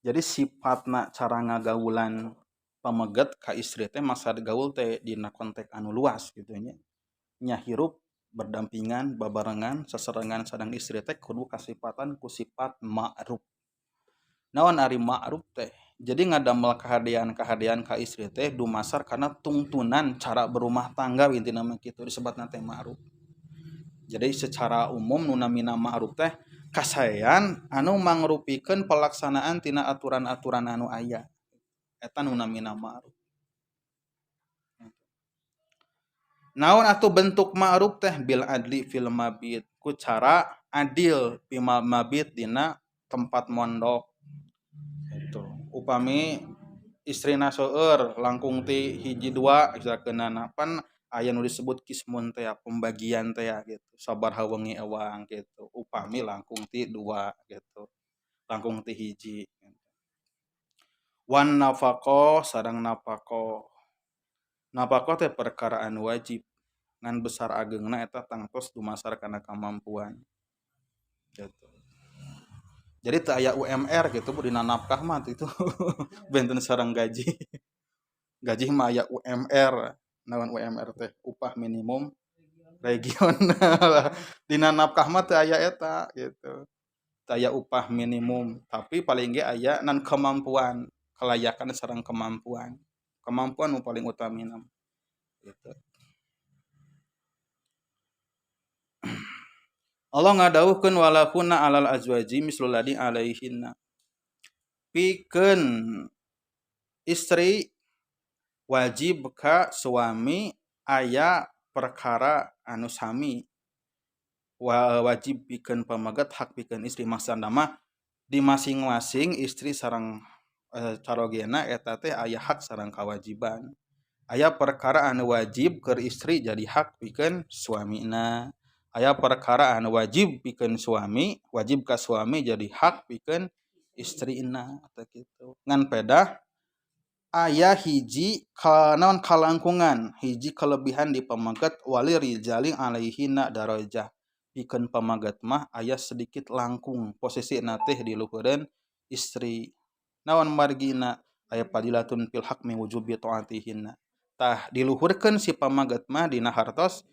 Jadi sifatna cara ngagaulan pameget ka istri teh masa gaul teh dina konteks anu luas gitu nya. Nya hirup berdampingan babarengan seserengan sadang istri teh kudu kasipatan ku sifat ma'ruf. Naon ari ma'ruf teh? Jadi ngadamel kahadean-kahadean ka istri teh dumasar kana tungtunan cara berumah tangga intina mah kitu disebutna teh ma'ruf. Jadi secara umum nu namina ma'ruf teh kasaean anu mangrupikeun pelaksanaan tina aturan-aturan anu aya. Eta nu namina ma'ruf. Naon atuh bentuk ma'ruf teh bil adli fil mabit ku cara adil fi mabit dina tempat mondok. Gitu. Upami istrina seueur langkung ti hiji dua misalkeunana pan aya nu disebut kismun teh pembagian teh gitu. Sabaraha wengi ewang gitu. Upami langkung ti dua gitu. Langkung ti hiji. Wan nafaqah sareng nafaqah. Nafaqah teh perkara anu wajib ngan besar ageungna eta tangtos dumasar kana kamampuan. Gitu. Jadi teu aya UMR gitu dina nafkah mah itu benten sareng gaji. Gaji mah aya UMR. Naon UMR teh? Upah minimum regional. Dina nafkah mah teu aya eta gitu. Teu aya upah minimum, tapi paling ge aya nan kemampuan, kelayakan sareng kemampuan. Kemampuan nu paling utamina gitu. Allah ngadawuhkeun walahunna alal azwaji mislul ladzi alaihinna. Pikeun istri wajib ka suami aya perkara anu sami. Wajib pikeun pamaget hak pikeun istri maksudna mah di masing-masing istri sareng carogena eta teh aya hak sareng kawajiban. Aya perkara anu wajib keur istri jadi hak pikeun suamina. Aya perkara anu wajib pikeun suami, wajib ka suami jadi hak pikeun istrina eta kitu. Ngan pedah aya hiji naon kalangkungan, hiji kelebihan di pamaget wali rijali alaihinna darajah. Pikeun pamaget mah aya sedikit langkung posisina teh di luhureun istri. Naon margina aya fadilatun fil haqmi wujubi taatihinna. Tah diluhurkeun si pamaget mah dina hartos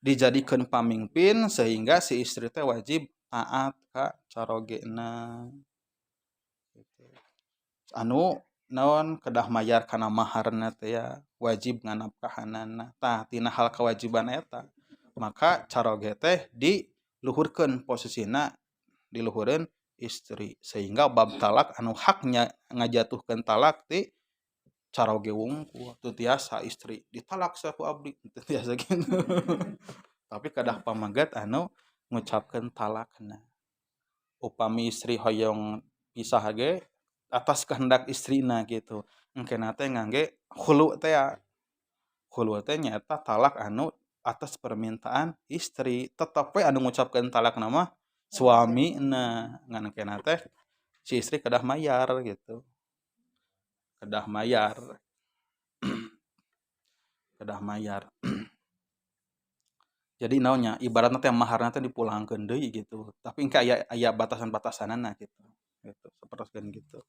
dijadikeun pamimpin sehingga si istri teh wajib taat ka carogena. Anu naon kedah mayar kana maharna teh wajib nganapkahanana. Tah tina hal kewajiban eta maka caroge teh diluhurkeun posisina di luhureun istri sehingga bab talak anu haknya ngajatuhkeun talak ti caroge wungkul teu tiasa istri ditalak saku abdi teu tiasa kitu. Tapi kadah pamaget anu ngucapkeun talakna. Upami istri hoyong pisah ge atas kehendak istrina gitu. Engkena teh ngangge khulu teh. Khulu teh nyaeta talak anu atas permintaan istri. Tetep we anu ngucapkeun talakna mah suamina. Ngan engkena teh si istri kedah mayar gitu. Kedah mayar. Kedah mayar. Jadi naonnya ibaratna teh maharna teh dipulangkeun deui gitu. Tapi engke aya batasan-batasanana gitu. Gitu, saperoskeun gitu.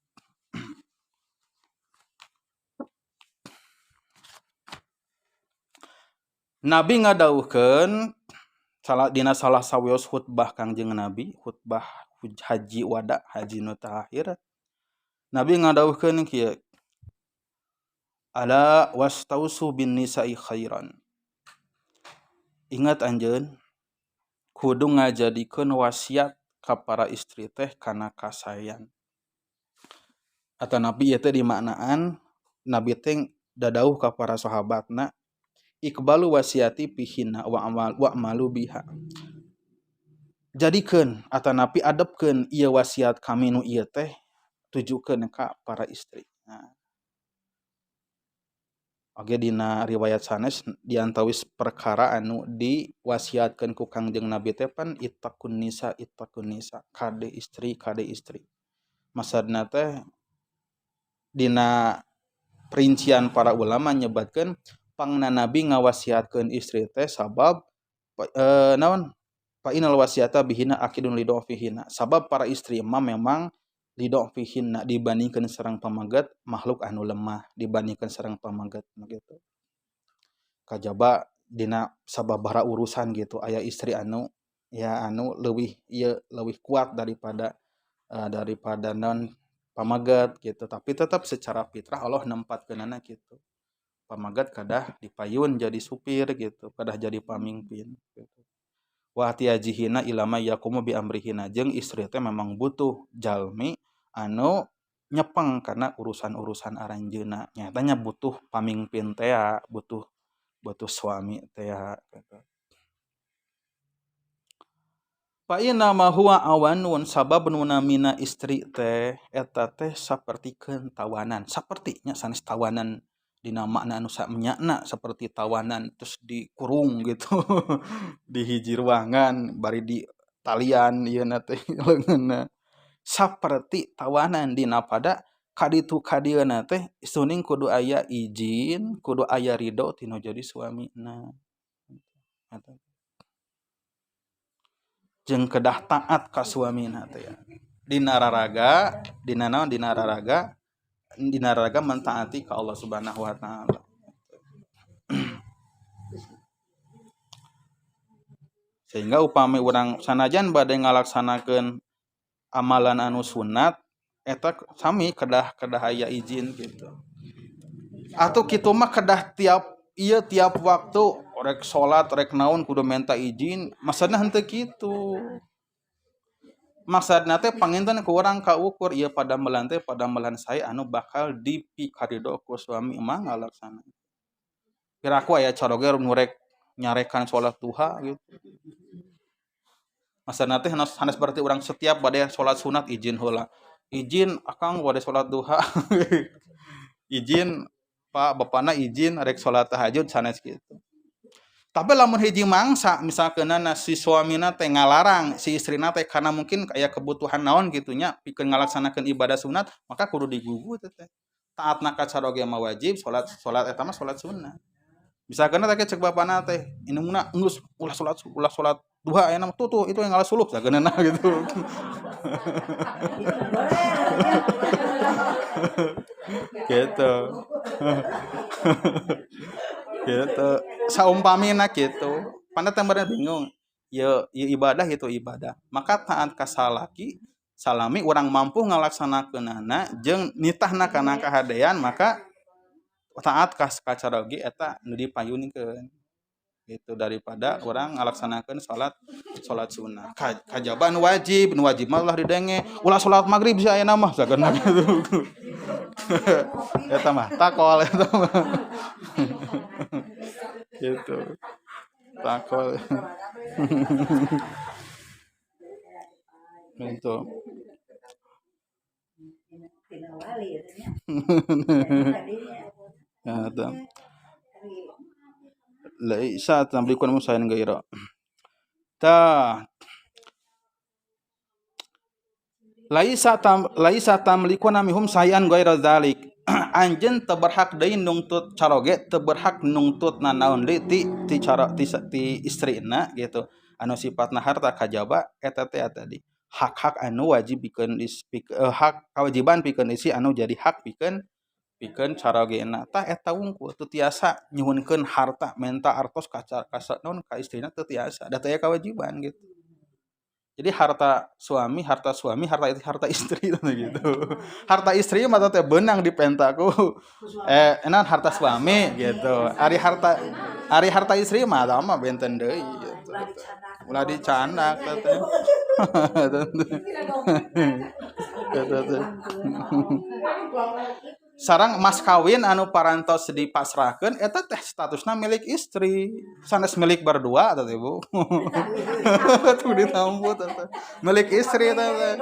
Nabi ngadawuhkeun dina salah sawios khutbah Kangjeng Nabi, khutbah haji wada, haji nu terakhir. Nabi ngadawuhkeun kieu. Ala wastausu bin nisa'i khairan. Ingat anjeun kudu ngajadikeun wasiat ka para istri teh kana kasayan. Atau Nabi ieu teh dimaknaan Nabi teh dadauh ka para sahabatna iqbalu wasiati fihinna wa amalu biha. Jadikeun atau Nabi adepkeun ieu wasiat kami nu ieu teh tujukeun ka para istri. Nah. Oge dina riwayat sanes diantawis perkara anu diwasiatkeun ku Kangjeng Nabi teh pan ittaqun nisa kade istri. Maksudna teh dina perincian para ulama nyebatkeun pangna Nabi ngawasiatkeun istri teh sabab naon fa inal wasiata bihina akidun lidofihina. Sabab para istri mah memang lidofihinna dibandingkeun sareng pamaget makhluk anu lemah dibandingkeun sareng pamaget gitu. Kajaba dina sababaraha urusan gitu aya istri anu leuwih kuat daripada non pamaget gitu, tapi tetap secara fitrah Allah nempatkeunana gitu. Pamaget kadah dipayun jadi supir gitu, kadah jadi pamimpin gitu. Wa tiajihina ilama yaqumu bi amrihina jeung istri teh memang butuh jalmi anu nyepeng karena urusan-urusan aranjeuna. Nyatanya butuh pamimpin teh butuh butuh suami teh gitu. Fa inna ma huwa awanun sabab mina istri teh eta teh sapertikeun tawanan. Sapertinya sanes tawanan dina makna anu samenyana saperti tawanan terus dikurung gitu. Di hiji ruangan bari di talian ieuna teh leungeunna. Saperti tawanan dina pada kaditu kadieuna teh suning kudu aya izin, kudu aya ridho tinu jadi suamina. Eta. Jeung kedah taat ka suamina teh dina raraga mentaati ka Allah Subhanahu wa taala. Sehingga upami urang sanajan bade ngalaksanakeun amalan anu sunat eta sami kedah aya izin gitu. Atuh kitu mah kedah tiap waktu rek salat rek naon kudu minta izin, maksudna henteu kitu. Maksudna teh panginten ku urang kaukur ieu padamelan teh padamelan sae anu bakal dipikaridho ku suami mah ngalaksana. Piraku aya coroge nu rek nyarekan salat duha gitu. Maksudna teh sanes berarti urang setiap bade salat sunat izin heula. Izin akang bade salat duha. Izin Pak bapana izin rek salat tahajud sanes kitu. Tapi lamun hiji mangsa misalkeunana si suamina teh ngalarang si istrina teh karena mungkin aya kebutuhan naon kitu nya pikeun ngalaksanakeun ibadah sunat, maka kudu digugu teh. Taatna ka caroge mah wajib, salat eta mah salat sunat. Misalkeun teh cek bapana teh, indungna geus ulah salat duha aya mah tuh itu yang ngalah suluh sageunana gitu. Gitu. Gitu. Saumpamina gitu. Panda teh bener bingung. Ieu ibadah itu ibadah. Maka taat ka salaki salami urang mampu ngalaksanakeunana jeung nitahna kana kahadean maka taat ka caroge eta nu dipayunkeun. Gitu daripada orang ngalaksanakeun salat sunnah. Kajaba nu wajib mah ulah didenge. Ulah salat magrib sia ayeuna mah sageuna gitu. Eta mah takol eta mah. Gitu. Takol. Gitu. Ada. Laisa tamlikun musayan gaira. Laisa tamlikuna mihum sayan gaira dzalik. Anjeun teu berhak deui nungtut caroge, teu berhak nungtut nanaon deui ti istrina gitu. Anu sifatna harta kajaba eta teh tadi. Hak-hak anu wajib pikeun hak kewajiban pikeun istri anu jadi hak pikeun carogena tah eta wungkul teu tiasa nyuhunkeun harta menta artos ka naon ka istrina teu tiasa da teu aya kewajiban gitu. Jadi harta istri gitu. Harta istri mah teh beunang dipenta ku enan harta suami gitu. Ari harta istri mah da mah benten deui gitu. Ulah dicanak teh. Sarang mas kawin anu parantos dipasrahkeun eta teh statusna milik istri. Sanes milik berdua atuh Ibu. Tuh ditambut eta. Milik istri eta teh.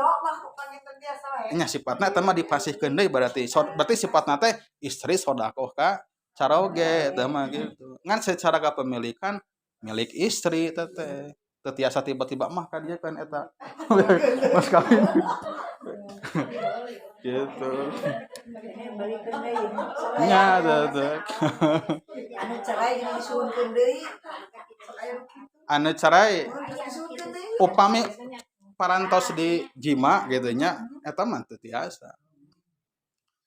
Nya sifatna eta mah dipasihkeun deui berarti sifatna teh istri sedekah ka caroge eta mah gitu. Ngan secara kepemilikan milik istri eta teh. Teu tiasa tiba-tiba mah ka dieu kan eta. Mas kawin. Gitu. Nya teh. Anu cerai upami parantos di jima gitu nya eta mah teu tiasa.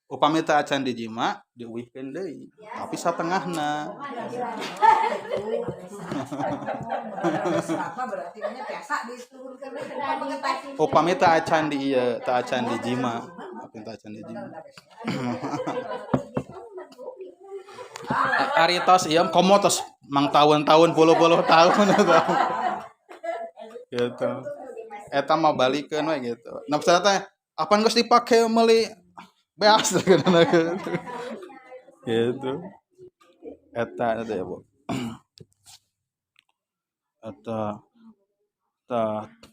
Upami teu acan di jima diuwihkeun deui, tapi satengahna. Upami teu acan di ieu, teu acan di jima, tapi teu acan di jima. Ari tos ieu komo tos mang tahun-tahun puluh-puluh tahun eta. Gitu. Eta mah balikeun we gitu. Nah teh apan geus dipake meuli beas gitu. Eta ya, Bu. Eta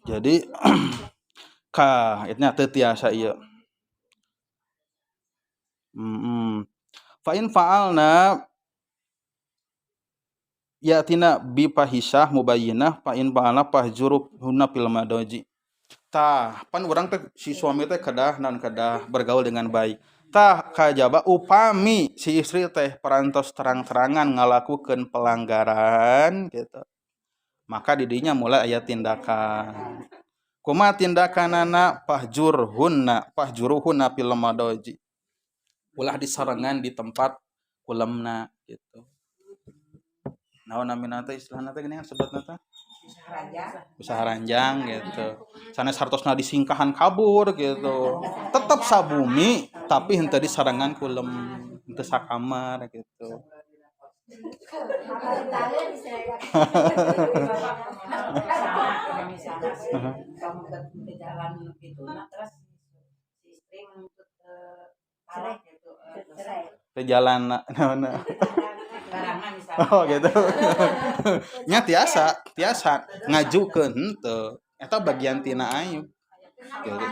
jadi ka itnya teu tiasa ieu. Fa in fa'alna yatina bi fahisah mubayyinah fa in fa'alna fahjuruhunna fil madaji. Tah, pan urang teh si suami teh kedah bergaul dengan baik. Tah kajaba upami si istri teh parantos terang-terangan ngalakukeun pelanggaran gitu. Maka didinya mulai aya tindakan. Kumaha tindakanana fahjuruhunna fil madaji. Ulah disarengan di tempat kulemna gitu. Naon namina teh istilahna teh geuningan sebutna teh? Usaha ranjang gitu. Sanes hartosna disingkahan kabur gitu. Tetep sabumi tapi henteu disarengan kulem, henteu sakamar gitu. Ke jalan naonna. Oh gitu. Nya tiasa ngajukeun henteu. Eta bagian tina aib. Gitu.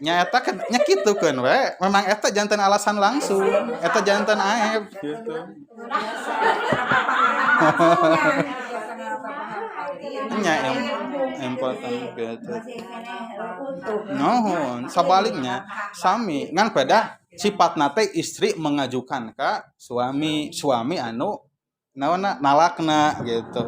Nya eta kan nya kitukeun we. Memang eta janten alasan langsung. Eta janten aib gitu. Nya important gitu. Nuhun, sabaliknya sami ngan peda sifatna teh istri mengajukan ka suami anu naonna nalakna gitu.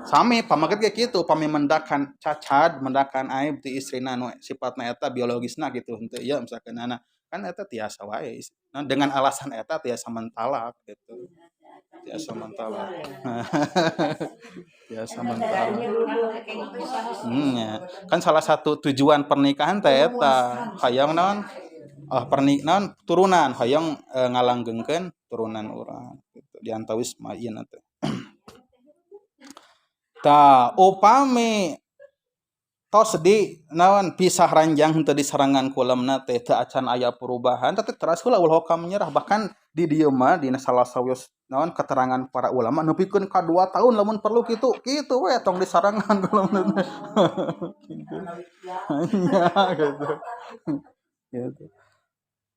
Sami pamaget ge kitu, pami mendakan cacat, mendakan aib ti istrina anu sifatna eta biologisna gitu henteu ieu misalkeunana. Kan eta tiasa wae. Nah, dengan alasan eta tiasa mentalak gitu. Tiasa mentalak. Tiasa mentalak. Ya. Kan salah satu tujuan pernikahan teh eta hayang naon pernikahan turunan hayang ngalanggengkeun turunan urang gitu diantawis maieun teh. Tah upami tos di naon pisah ranjang henteu disarangan kulemna teh teu acan aya perubahan tetep teras heula ulah hokam menyerah bahkan di dieu mah dina salah sawios naon keterangan para ulama nepikeun ka 2 tahun lamun perlu kitu we tong disarangan kulemna teh. Gitu. Gitu.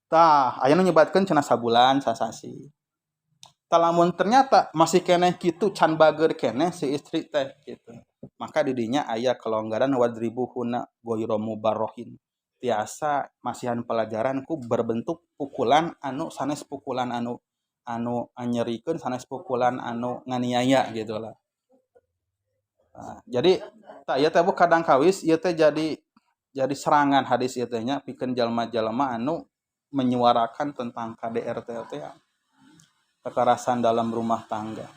Tah aya nu nyebatkeun cenah sabulan sasasi. Tah lamun ternyata masih keneh kitu can bager keneh si istri teh gitu. Maka didinya aya kelonggaran wadribuhunna ghairu mubarrohin. Tiasa masihan pelajaran ku berbentuk pukulan anu sanes pukulan anu anyerikeun sanes pukulan anu nganiaya gitu lah. Nah, jadi tah ieu teh kadang kawis ieu teh jadi serangan hadis ieu teh nya pikeun jalma-jalma anu menyuarakan tentang KDRT teh kekerasan dalam rumah tangga.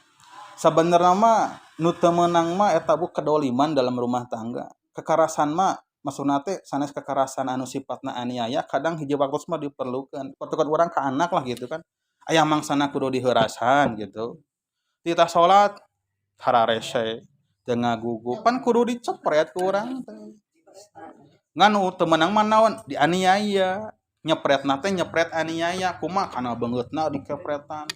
Sebenarnya mah nu teu meunang mah eta kedoliman dalam rumah tangga. Kekerasan mah maksudna teh sanes kekerasan anu sifatna aniaya kadang hiji waktu mah diperlukeun. Kudu urang ka anak lah gitu kan. Aya mangsana kudu diheurasan gitu. Tita salat hararese teu ngagugu pan kudu dicepret ku urang teh. Ngan teu meunang mah naon dianiaya. Nyepretna teh nyepret aniaya kumaha kana beungeutna dikepretan.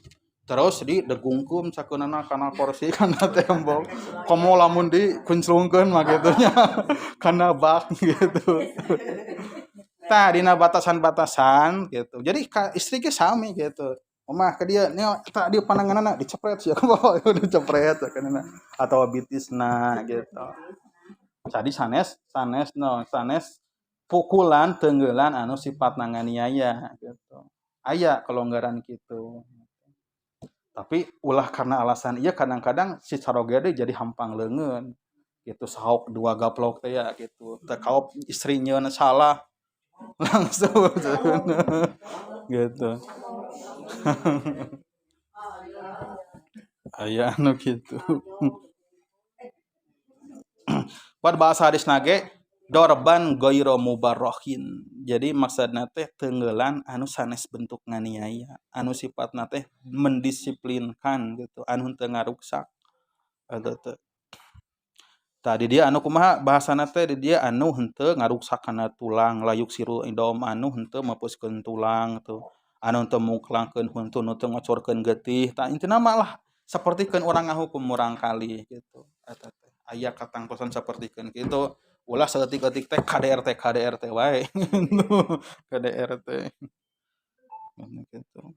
Terus degungkum sakeunana kana kursi kana tembok komo lamun dikunclungkeun mah kitu nya kana bak gitu. Tah dina batasan-batasan gitu. Jadi ka istri ge sami gitu. Omah ke dia nya eta di pandanganna dicepret sia kumaha dicepret sakeunana atau bitisna gitu. Jadi sanes pukulan teunggelan anu sifatna nganiaya gitu. Aya kelonggaran kitu. Tapi ulah karena alasan iya kadang-kadang si saroge jadi hampang leungeun. gitu sahok dua gaplok teh ya gitu teu kaop istrinya salah langsung gitu aya anu gitu Pada bahasa hadis nage dorban goiro mubarrohin. Jadi maksudna teh tenggelan anu sanes bentuk nganiaya, anu sifatna teh mendisiplinkan gitu, anu teu ngaruksak. Eta teh. Tadi dia anu kumaha bahasana teh di dia anu henteu ngaruksakna tulang, layuk siru indom anu henteu mapuskeun tulang tuh. Anu henteu muklangkeun huntu nu teu ngocorkeun getih, tah intina mah lah sapertikeun urang ngahukum urang kali gitu. Eta teh. Aya katangtosan sapertikeun kitu. Ulah saeutik-eutik teh KDRT KDRT wae gitu. KDRT. Gitu.